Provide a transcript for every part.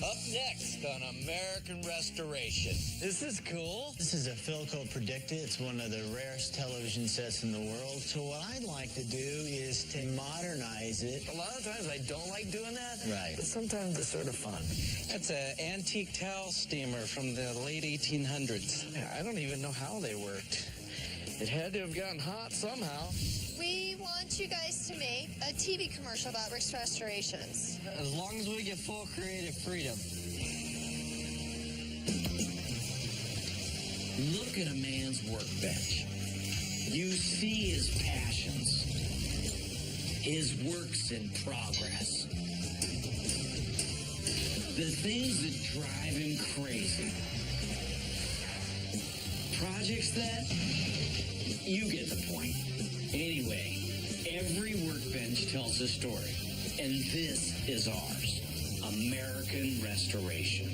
Up next on American Restoration. This is cool. This is a Philco Predicta. It's one of the rarest television sets in the world. So what I'd like to do is to modernize it. A lot of times I don't like doing that. Right. But sometimes it's sort of fun. That's an antique towel steamer from the late 1800s. I don't even know how they worked. It had to have gotten hot somehow. We want you guys to make a TV commercial about Rick's Restorations. As long as we get full creative freedom. Look at a man's workbench. You see his passions, his works in progress, the things that drive him crazy. Projects that, you get the point. Anyway, every workbench tells a story, and this is ours, American Restoration.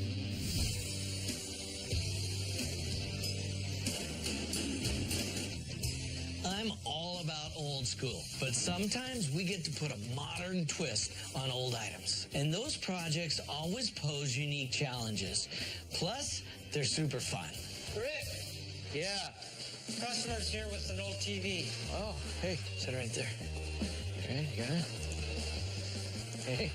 I'm all about old school, but sometimes we get to put a modern twist on old items. And those projects always pose unique challenges. Plus, they're super fun. Rick, Yeah. customer's here with an old TV. Oh, hey, sit right there. Okay, you got it? Hey,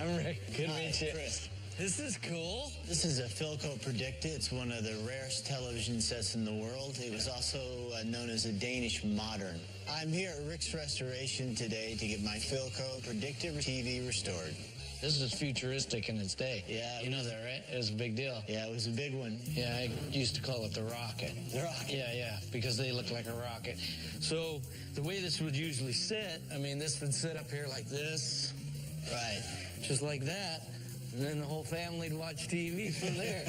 I'm Rick. Good to meet you. Chris. This is cool. This is a Philco Predicta. It's one of the rarest television sets in the world. It was also known as a Danish modern. I'm here at Rick's Restoration today to get my Philco Predicta TV restored. This is futuristic in its day. Yeah. You know that, right? It was a big deal. Yeah, it was a big one. Yeah, I used to call it the rocket. The rocket. Yeah, because they look like a rocket. So the way this would usually sit, I mean, this would sit up here like this. Right. Just like that. And then the whole family'd watch TV from there.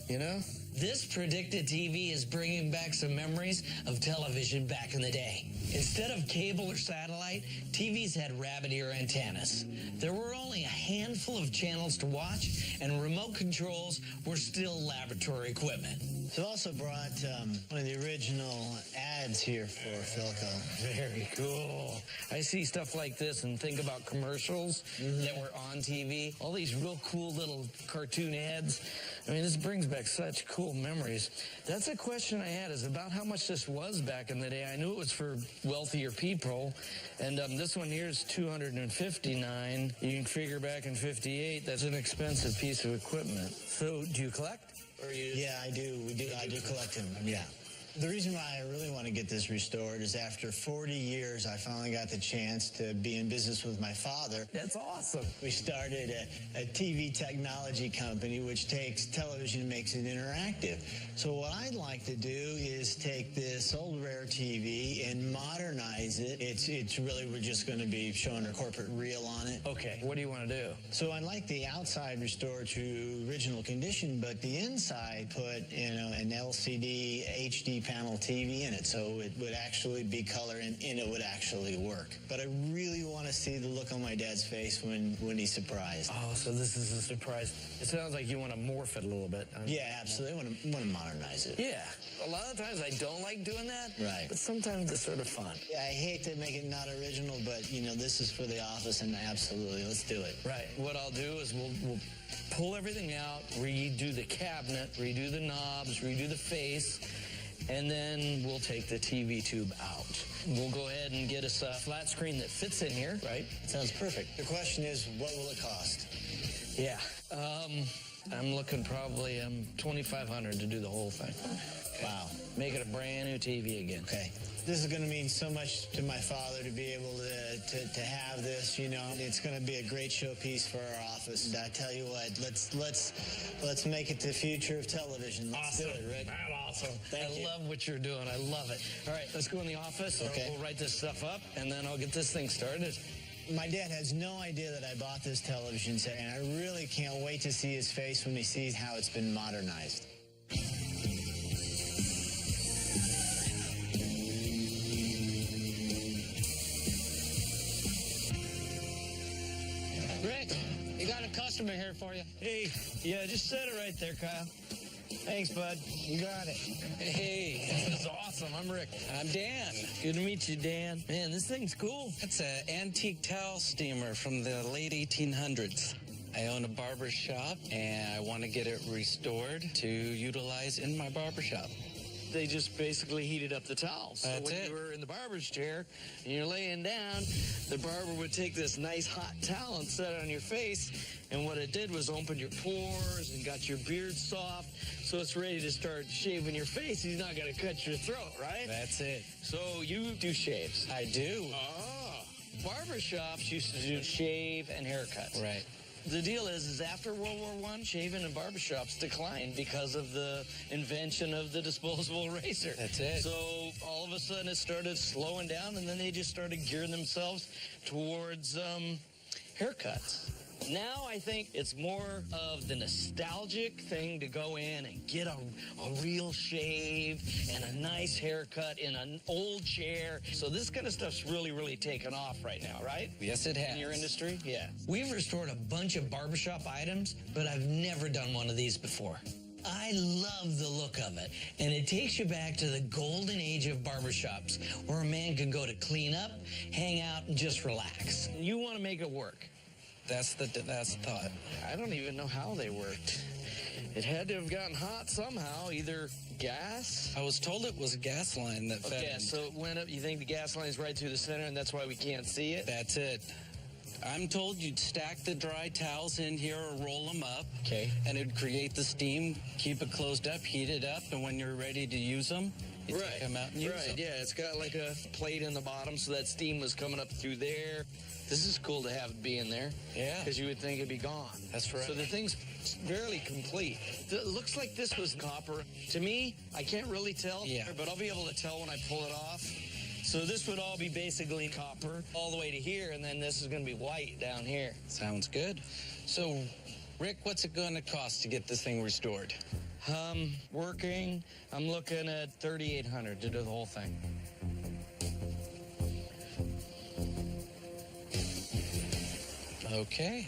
You know? This Predicta TV is bringing back some memories of television back in the day. Instead of cable or satellite, TVs had rabbit ear antennas. There were only a handful of channels to watch, and remote controls were still laboratory equipment. So I also brought one of the original ads here for Philco. Very cool. I see stuff like this and think about commercials that were on TV. All these real cool little cartoon ads. I mean, this brings back such cool memories. That's a question I had, is about how much this was back in the day. I knew it was for wealthier people. And this one here is $259. You can figure back in 58, that's an expensive piece of equipment. So do you collect? Or you Yeah, I do. I do collect them. Yeah. The reason why I really want to get this restored is after 40 years, I finally got the chance to be in business with my father. That's awesome. We started a TV technology company which takes television and makes it interactive. So what I'd like to do is take this old rare TV and modernize it. It's really, we're just going to be showing a corporate reel on it. Okay, what do you want to do? So I'd like the outside restored to original condition, but the inside put, you know, an LCD HD panel TV in it, so it would actually be color and it would actually work. But I really want to see the look on my dad's face when he's surprised. Oh, so this is a surprise. It sounds like you want to morph it a little bit. Yeah, absolutely. I want to modernize it. Yeah. A lot of times I don't like doing that. Right. But sometimes it's sort of fun. Yeah, I hate to make it not original, but, you know, this is for the office, and absolutely, let's do it. Right. What I'll do is we'll pull everything out, redo the cabinet, redo the knobs, redo the face, and then we'll take the TV tube out. We'll go ahead and get us a flat screen that fits in here, right? Sounds perfect. The question is, what will it cost? Yeah. I'm looking probably $2,500 to do the whole thing. Wow. Make it a brand new TV again. Okay. This is going to mean so much to my father to be able to have this, you know. It's going to be a great showpiece for our office. And I tell you what, let's make it the future of television. Let's do it, Rick. I'm awesome. Thank you. I love what you're doing. I love it. All right, let's go in the office. Okay. We'll write this stuff up, and then I'll get this thing started. My dad has no idea that I bought this television set, and I really can't wait to see his face when he sees how it's been modernized. Rick, you got a customer here for you. Hey, yeah, just set it right there, Kyle. Thanks, bud. You got it. Hey, this is awesome. I'm Rick. I'm Dan. Good to meet you, Dan. Man, this thing's cool. That's an antique towel steamer from the late 1800s. I own a barber shop, and I want to get it restored to utilize in my barber shop. They just basically heated up the towels. So That's when it. you were in the barber's chair and you're laying down, the barber would take this nice hot towel and set it on your face. And what it did was open your pores and got your beard soft. So it's ready to start shaving your face. He's not going to cut your throat, right? That's it. So you do shaves. I do. Oh. Barbershops used to do shave and haircuts. Right. The deal is after World War I, shaving in barbershops declined because of the invention of the disposable razor. That's it. So all of a sudden it started slowing down, and then they just started gearing themselves towards haircuts. Now I think it's more of the nostalgic thing to go in and get a real shave and a nice haircut in an old chair. So this kind of stuff's really, really taken off right now, right? Yes, it has. In your industry? Yeah. We've restored a bunch of barbershop items, but I've never done one of these before. I love the look of it, and it takes you back to the golden age of barbershops, where a man could go to clean up, hang out, and just relax. You want to make it work. That's the thought. I don't even know how they worked. It had to have gotten hot somehow, either gas. I was told it was a gas line that fed Okay, in. so it went up. You think the gas line's right through the center, and that's why we can't see it? That's it. I'm told you'd stack the dry towels in here or roll them up. Okay. And it'd create the steam, keep it closed up, heat it up, and when you're ready to use them, you take them out and use them. Yeah, it's got like a plate in the bottom, so that steam was coming up through there. This is cool to have it be in there. Yeah. Because you would think it'd be gone. That's right. So the thing's barely complete. It looks like this was copper. To me, I can't really tell. Yeah. But I'll be able to tell when I pull it off. So this would all be basically copper all the way to here, and then this is going to be white down here. Sounds good. So, Rick, what's it going to cost to get this thing restored? Working, I'm looking at $3,800 to do the whole thing. Okay.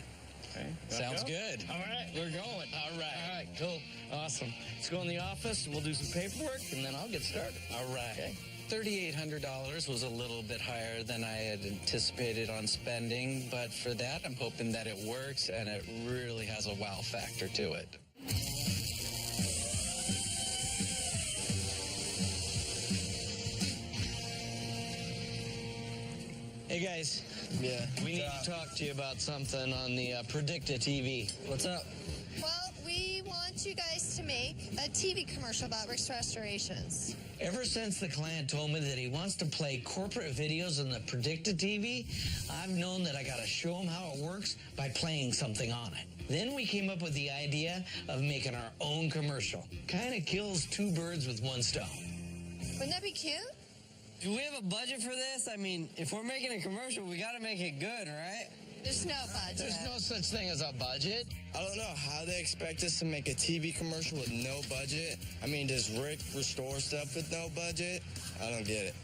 Okay. Sounds Go? good. All right, we're going. All right, cool. Awesome. Let's go in the office, and we'll do some paperwork, and then I'll get started. All right. Okay. $3,800 was a little bit higher than I had anticipated on spending, but for that, I'm hoping that it works and it really has a wow factor to it. Hey, guys. Yeah. We need to talk to you about something on the Predicta TV. What's up? Well, we want you guys to make a TV commercial about Rick's Restorations. Ever since the client told me that he wants to play corporate videos on the Predicta TV, I've known that I got to show him how it works by playing something on it. Then we came up with the idea of making our own commercial. Kind of kills two birds with one stone. Wouldn't that be cute? Do we have a budget for this? I mean, if we're making a commercial, we got to make it good, right? There's no budget. There's no such thing as a budget. I don't know how they expect us to make a TV commercial with no budget. I mean, does Rick restore stuff with no budget? I don't get it.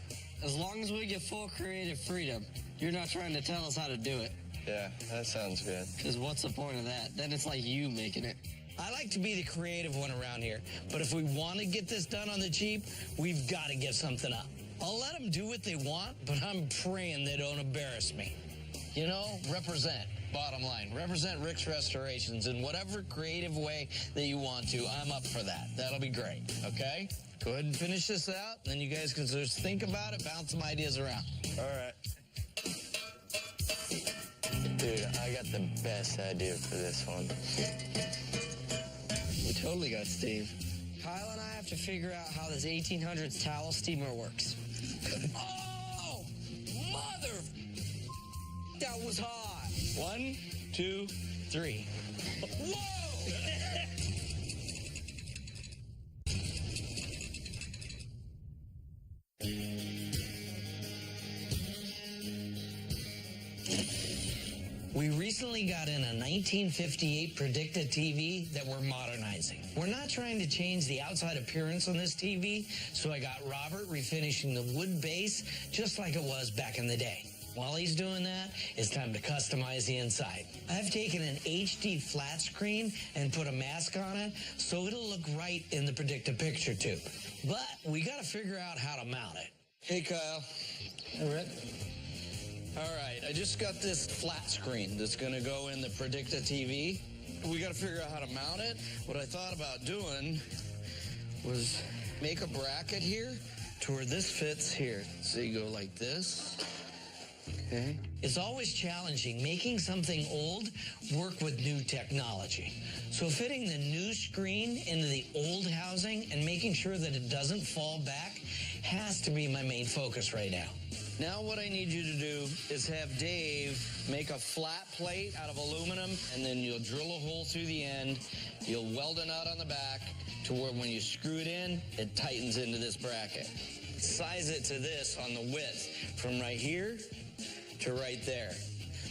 As long as we get full creative freedom, you're not trying to tell us how to do it. Yeah, that sounds good. Because what's the point of that? Then it's like you making it. I like to be the creative one around here, but if we want to get this done on the cheap, we've got to give something up. I'll let them do what they want, but I'm praying they don't embarrass me. You know, represent, bottom line. Represent Rick's Restorations in whatever creative way that you want to. I'm up for that. That'll be great, okay? Go ahead and finish this out, then you guys can just think about it, bounce some ideas around. All right. Dude, I got the best idea for this one. We totally got Steve. Kyle and I have to figure out how this 1800s towel steamer works. Oh, mother! That was hot. 1, 2, 3. Whoa! We recently got in a 1958 Predicta TV that we're modernizing. We're not trying to change the outside appearance on this TV, so I got Robert refinishing the wood base just like it was back in the day. While he's doing that, it's time to customize the inside. I've taken an HD flat screen and put a mask on it so it'll look right in the Predicta picture tube. But we got to figure out how to mount it. Hey, Kyle. Hey, Rick. All right, I just got this flat screen that's going to go in the Predicta TV. We got to figure out how to mount it. What I thought about doing was make a bracket here to where this fits here. So you go like this. Okay. It's always challenging making something old work with new technology. So fitting the new screen into the old housing and making sure that it doesn't fall back has to be my main focus right now. Now what I need you to do is have Dave make a flat plate out of aluminum, and then you'll drill a hole through the end. You'll weld a nut on the back to where when you screw it in, it tightens into this bracket. Size it to this on the width from right here to right there.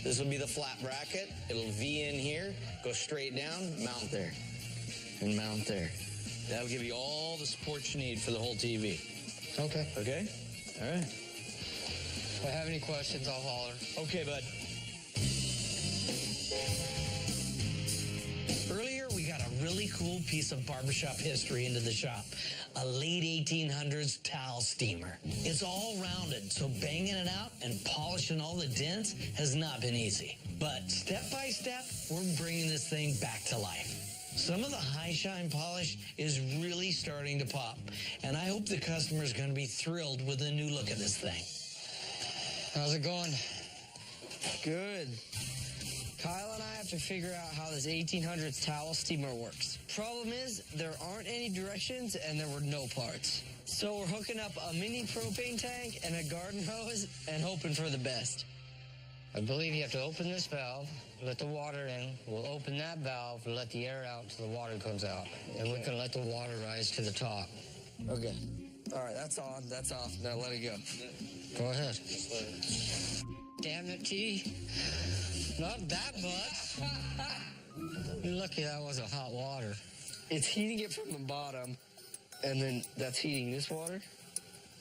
This will be the flat bracket. It'll V in here, go straight down, mount there, and mount there. That'll give you all the support you need for the whole TV. Okay. Okay? All right. If I have any questions, I'll holler. Okay, bud. Earlier, we got a really cool piece of barbershop history into the shop. A late 1800s towel steamer. It's all rounded, so banging it out and polishing all the dents has not been easy. But step by step, we're bringing this thing back to life. Some of the high shine polish is really starting to pop, and I hope the customer's going to be thrilled with the new look of this thing. How's it going? Good. Kyle and I have to figure out how this 1800s towel steamer works. Problem is, there aren't any directions and there were no parts. So we're hooking up a mini propane tank and a garden hose and hoping for the best. I believe you have to open this valve, let the water in. We'll open that valve, let the air out until the water comes out. And we can let the water rise to the top. Okay. All right, that's on. That's off. Now let it go. Go ahead. Damn it, T. Not that much. You're lucky that wasn't hot water. It's heating it from the bottom, and then that's heating this water.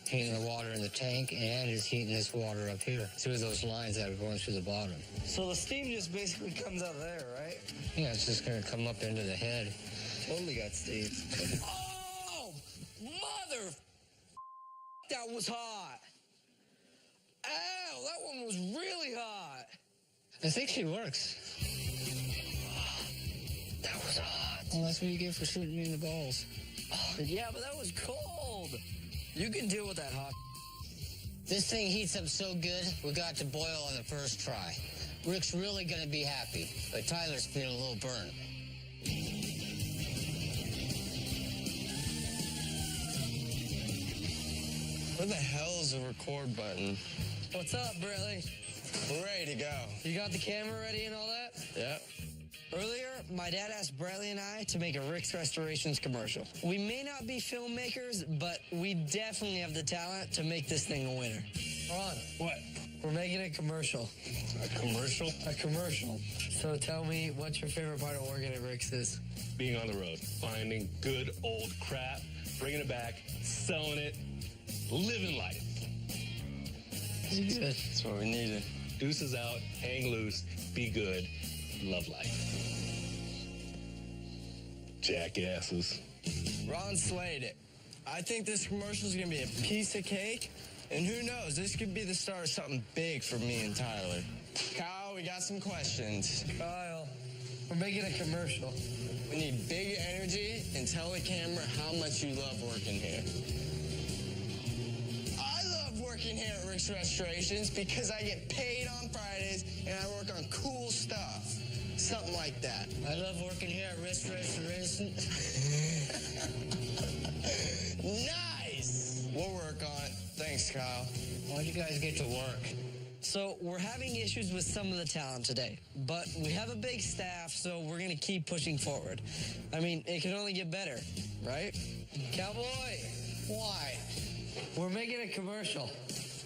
Heating the water in the tank, and it's heating this water up here through those lines that are going through the bottom. So the steam just basically comes out of there, right? Yeah, it's just going to come up into the head. Totally got steam. Oh, mother! That was hot. Ow, that one was really hot. I think she works. That was hot. Well, that's what you get for shooting me in the balls. Yeah, but that was cold. You can deal with that hot. This thing heats up so good, we got to boil on the first try. Rick's really going to be happy, but Tyler's feeling a little burnt. Where the hell is the record button? What's up, Bradley? We're ready to go. You got the camera ready and all that? Yep. Earlier, my dad asked Bradley and I to make a Rick's Restorations commercial. We may not be filmmakers, but we definitely have the talent to make this thing a winner. Ron. What? We're making a commercial. A commercial? A commercial. So tell me what your favorite part of working at Rick's is. Being on the road, finding good old crap, bringing it back, selling it, living life. Good. That's what we needed. Deuces out, hang loose, be good, love life. Jackasses. Ron slayed it. I think this commercial is going to be a piece of cake. And who knows, this could be the start of something big for me and Tyler. Kyle, we got some questions. Kyle, we're making a commercial. We need big energy and tell the camera how much you love working here. I love working here at Rick's Restorations because I get paid on Fridays and I work on cool stuff. Something like that. I love working here at Rick's Restorations. Nice! We'll work on it. Thanks, Kyle. Why'd you guys get to work? So we're having issues with some of the talent today, but we have a big staff, so we're going to keep pushing forward. I mean, it can only get better, right? Cowboy! Why? We're making a commercial.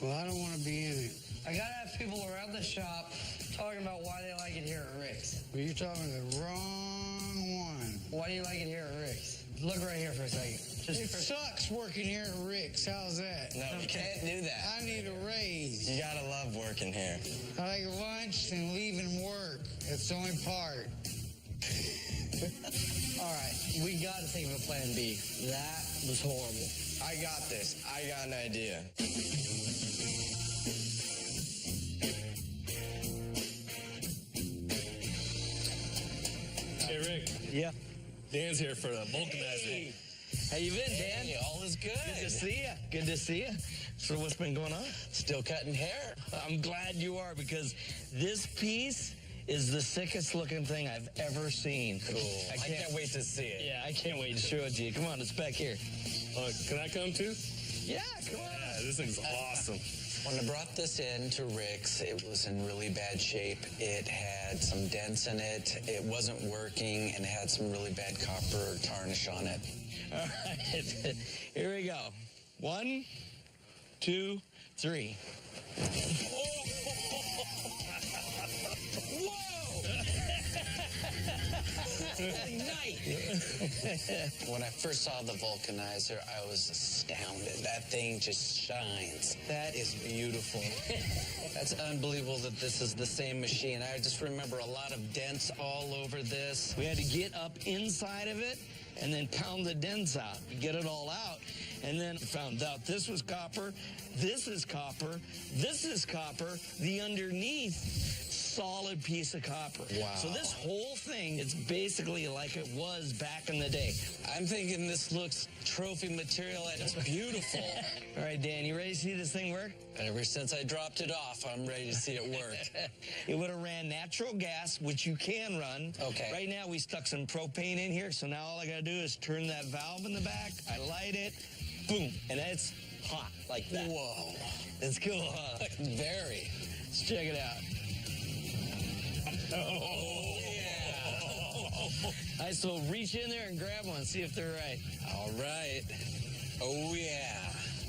Well, I don't want to be in it. I got to have people around the shop talking about why they like it here at Rick's. Well, you're talking to the wrong one. Why do you like it here at Rick's? Look right here for a second. It sucks working here at Rick's. How's that? No, we can't do that. I need a raise. You gotta love working here. I like lunch and leaving work. That's the only part. All right, we got to think of a plan B. That was horrible. I got this. I got an idea. Yeah. Dan's here for the vulcanizer. How you been, Dan? Hey, all is good. Good to see you. Good to see you. So what's been going on? Still cutting hair. I'm glad you are, because this piece is the sickest looking thing I've ever seen. Cool. I can't wait to see it. Yeah, I can't wait to show it to you. Come on, it's back here. Can I come too? Yeah, come on. Yeah, this thing's awesome. When I brought this in to Rick's, it was in really bad shape. It had some dents in it. It wasn't working and had some really bad copper tarnish on it. All right, here we go. 1, 2, 3. When I first saw the vulcanizer, I was astounded. That thing just shines. That is beautiful. That's unbelievable that this is the same machine. I just remember a lot of dents all over this. We had to get up inside of it and then pound the dents out, get it all out. And then found out this was copper, this is copper, this is copper, the underneath solid piece of copper. Wow. So this whole thing, it's basically like it was back in the day. I'm thinking this looks trophy material and it's beautiful. All right, Dan, you ready to see this thing work? Ever since I dropped it off, I'm ready to see it work. It would have ran natural gas, which you can run. Okay. Right now, we stuck some propane in here, so now all I gotta do is turn that valve in the back, I light it, boom, and it's hot like that. Whoa. It's cool, huh? Very. Let's check it out. Oh, yeah. All right, so reach in there and grab one, see if they're right. All right. Oh, yeah.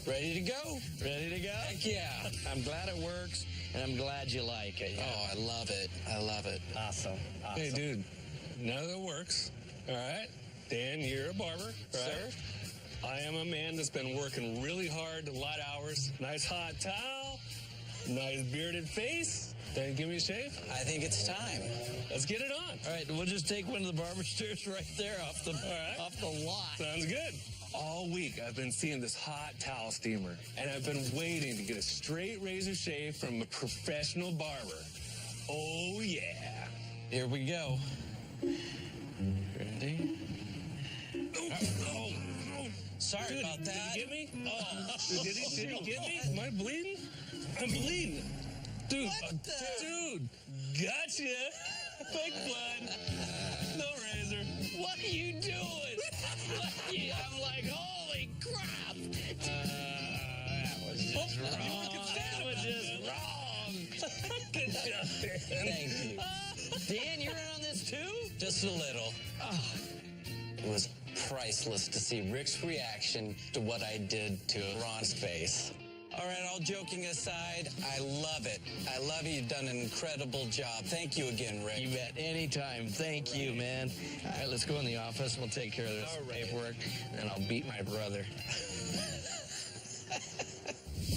Ready to go? Ready to go? Heck yeah. I'm glad it works, and I'm glad you like it. Yeah. Oh, I love it. I love it. Awesome. Hey, dude, now that it works, all right? Dan, you're a barber, right? Sir? I am a man that's been working really hard, a lot of hours. Nice hot towel, nice bearded face. Then give me a shave. I think it's time. Let's get it on. All right, we'll just take one of the barber stairs right there off the lot. Sounds good. All week, I've been seeing this hot towel steamer, and I've been waiting to get a straight razor shave from a professional barber. Oh, yeah. Here we go. Ready? Oh. Sorry Dude, about that. Did he get me? Oh, did he get me? Am I bleeding? I'm bleeding. Dude, dude, gotcha. Fake blood. No razor. What are you doing? I'm like, holy crap! That was just wrong. That was just wrong. Good job, Dan. Thank you. Dan, you're in on this too? Just a little. It was priceless to see Rick's reaction to what I did to Ron's face. All right, all joking aside, I love it. I love it. You've done an incredible job. Thank you again, Rick. You bet. Anytime. Thank you, man. All right, let's go in the office. We'll take care of this paperwork, and I'll beat my brother.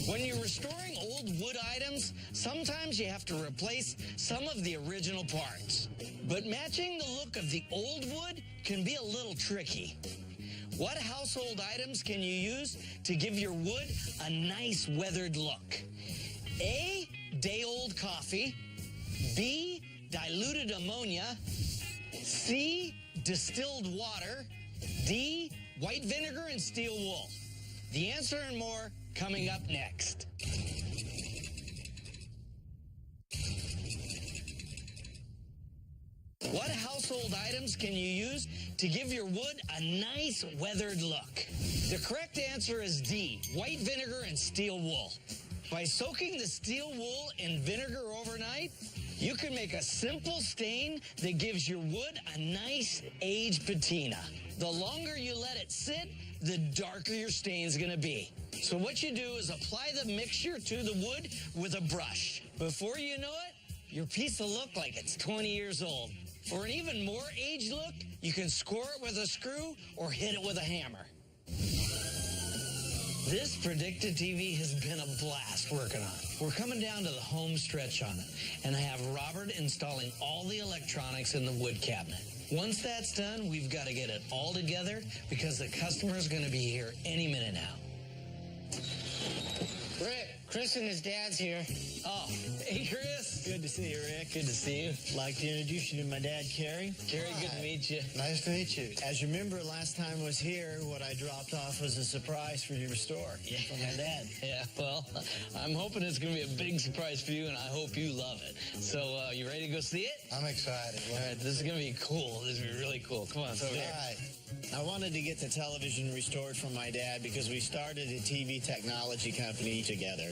When you're restoring old wood items, sometimes you have to replace some of the original parts. But matching the look of the old wood can be a little tricky. What household items can you use to give your wood a nice weathered look? A, day-old coffee. B, diluted ammonia. C, distilled water. D, white vinegar and steel wool. The answer and more coming up next. What household items can you use to give your wood a nice weathered look? The correct answer is D, white vinegar and steel wool. By soaking the steel wool in vinegar overnight, you can make a simple stain that gives your wood a nice aged patina. The longer you let it sit, the darker your stain's gonna be. So what you do is apply the mixture to the wood with a brush. Before you know it, your piece will look like it's 20 years old. For an even more aged look, you can score it with a screw or hit it with a hammer. This Predicta TV has been a blast working on it. We're coming down to the home stretch on it, and I have Robert installing all the electronics in the wood cabinet. Once that's done, we've got to get it all together because the customer's going to be here any minute now. Rick, Chris and his dad's here. Oh, hey, Chris. Good to see you, Rick. Good to see you. Like to introduce you to my dad, Kerry. Kerry, good to meet you. Nice to meet you. As you remember, last time I was here, what I dropped off was a surprise for your store from my dad. Yeah, well, I'm hoping it's going to be a big surprise for you, and I hope you love it. So, you ready to go see it? I'm excited. All right, this is going to be cool. This is going to be really cool. Come on, it's over here. Right. I wanted to get the television restored from my dad because we started a TV technology company together.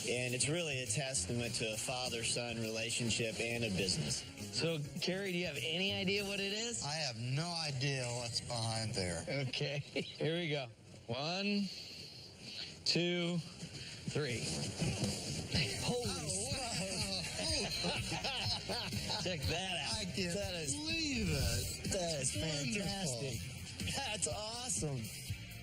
And it's really a testament to a father-son relationship and a business. So, Kerry, do you have any idea what it is? I have no idea what's behind there. Okay, here we go. 1, 2, 3. Holy Check that out. I can't believe it. That is fantastic. That's awesome.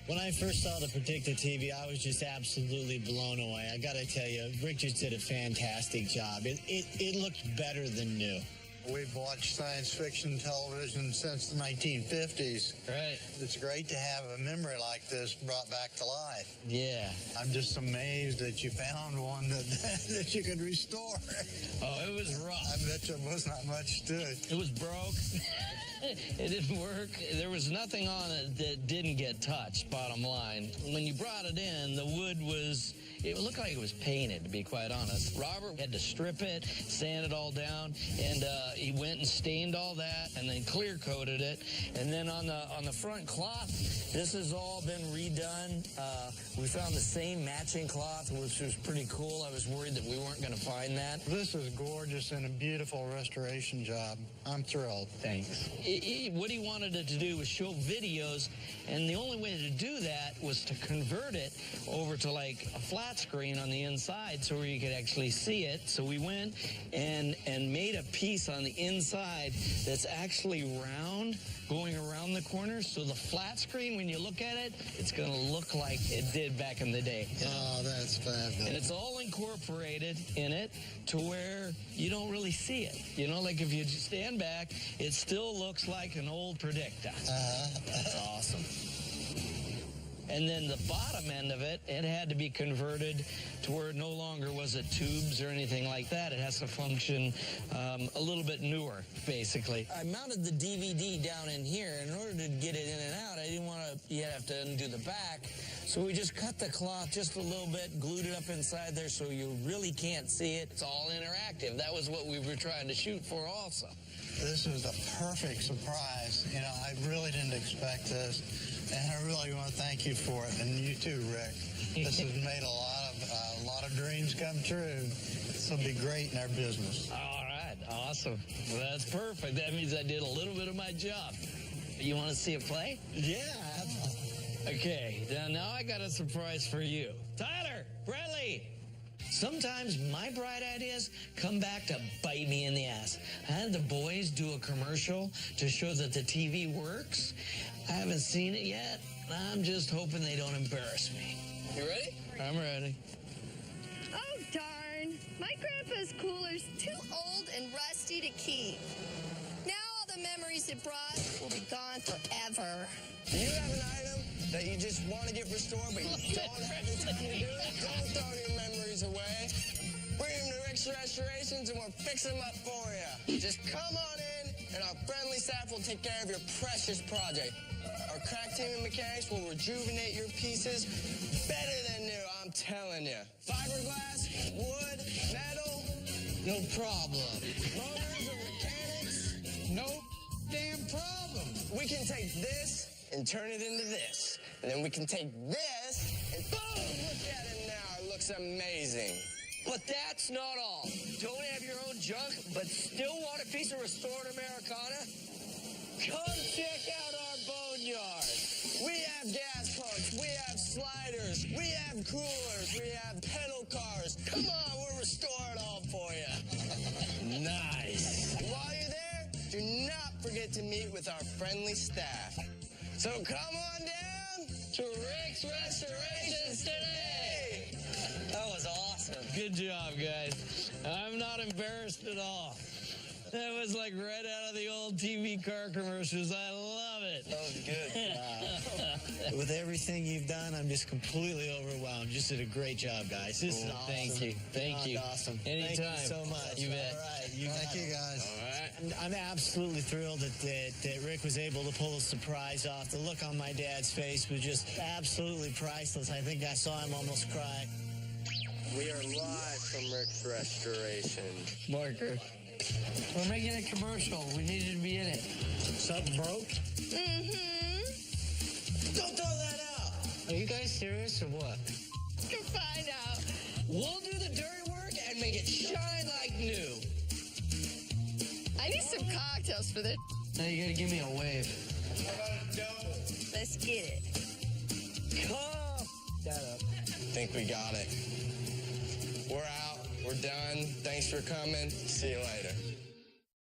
When I first saw the Predicta TV, I was just absolutely blown away. I got to tell you, Rick just did a fantastic job. It looked better than new. We've watched science fiction television since the 1950s. Right. It's great to have a memory like this brought back to life. Yeah. I'm just amazed that you found one that you could restore. Oh, it was rough. I bet you was not much to it. It was broke. It didn't work. There was nothing on it that didn't get touched, bottom line. When you brought it in, the wood was... It looked like it was painted, to be quite honest. Robert had to strip it, sand it all down, and he went and stained all that, and then clear coated it. And then on the front cloth, this has all been redone. We found the same matching cloth, which was pretty cool. I was worried that we weren't going to find that. This is gorgeous and a beautiful restoration job. I'm thrilled. Thanks. What he wanted it to do was show videos, and the only way to do that was to convert it over to like a flat screen on the inside so where you could actually see it. So we went and made a piece on the inside that's actually round, going around the corners. So the flat screen, when you look at it, it's going to look like it did back in the day. Oh, that's fabulous. And it's all incorporated in it to where you don't really see it. You know, like if you stand back, it still looks like an old Predicta. That's awesome. And then the bottom end of it, it had to be converted to where it no longer was a tubes or anything like that. It has to function a little bit newer, basically. I mounted the DVD down in here. In order to get it in and out, I didn't want you have to undo the back. So we just cut the cloth just a little bit, glued it up inside there so you really can't see it. It's all interactive. That was what we were trying to shoot for also. This is a perfect surprise. You know, I really didn't expect this. And I really want to thank you for it, and you too, Rick. This has made a lot of dreams come true. This will be great in our business. All right, awesome. Well, that's perfect. That means I did a little bit of my job. You want to see it play? Yeah. Okay, now I got a surprise for you. Tyler, Bradley. Sometimes my bright ideas come back to bite me in the ass. I had the boys do a commercial to show that the TV works. I haven't seen it yet. I'm just hoping they don't embarrass me. You ready? I'm ready. Oh, darn. My grandpa's cooler's too old and rusty to keep. Now all the memories it brought will be gone forever. Do you have an item that you just want to get restored, but you don't have the time to do it? Don't throw your memories away. Bring them to Rick's Restorations and we'll fix them up for you. Just come on in and our friendly staff will take care of your precious project. Our crack team of mechanics will rejuvenate your pieces better than new, I'm telling you. Fiberglass, wood, metal, No problem. motors or mechanics, No damn problem. we can take this and turn it into this. And then we can take this and boom, look at it now. It looks amazing. But that's not all. Don't have your own junk, but still want a piece of restored Americana? Come check out our boneyard. We have gas pumps, we have sliders, we have coolers, we have pedal cars. Come on, we'll restore it all for you. Nice. While you're there, do not forget to meet with our friendly staff. So come on down to Rick's Restorations today. That was awesome. Good job, guys. I'm not embarrassed at all. That was like right out of the old TV car commercials. I love it. That was good. Wow. With everything you've done, I'm just completely overwhelmed. You just did a great job, guys. This is awesome. Thank you. Thank you. Awesome. Anytime. Thank you so much. You bet. All right. Thank you, guys. All right. I'm absolutely thrilled that Rick was able to pull a surprise off. The look on my dad's face was just absolutely priceless. I think I saw him almost cry. We are live from Rick's Restoration. Marker. We're making a commercial. We needed to be in it. Something broke? Mm-hmm. Don't throw that out. Are you guys serious or what? You'll find out. We'll do the dirty work and make it shine like new. I need some cocktails for this. Now you gotta give me a wave. Let's get it. Come! That up. Think we got it. We're out. We're done. Thanks for coming. See you later.